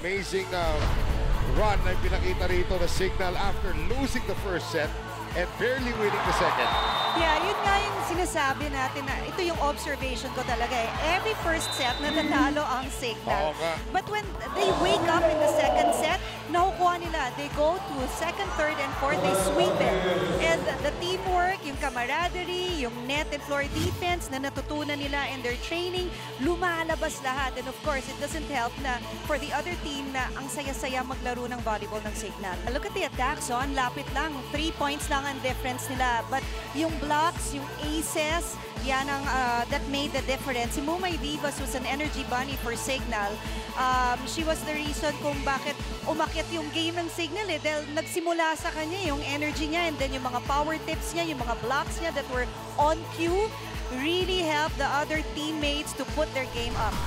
amazing run na pinakita rito na Signal after losing the first set and barely winning the second. Yeah, yun nga yung sinasabi natin na ito yung observation ko talaga eh. Every first set natatalo ang Signal. But when they wake up in the second set, nakukuha nila. They go to second, third, and fourth. They sweep it. And the teamwork, yung camaraderie, yung net and floor defense na natutunan nila in their training, lumalabas lahat. And of course, it doesn't help na for the other team na ang saya-saya maglaro ng volleyball ng Signal. Look at the attacks, oh, ang lapit lang. 3 points lang ang difference nila. But yung blocks, yung aces, yan ang that made the difference. Si Mumay Vivas was an energy bunny for Signal. She was the reason kung bakit umakyat yung game ng Signal eh. Dahil nagsimula sa kanya yung energy niya and then yung mga power tips niya, yung mga blocks niya that were on cue really helped the other teammates to put their game up.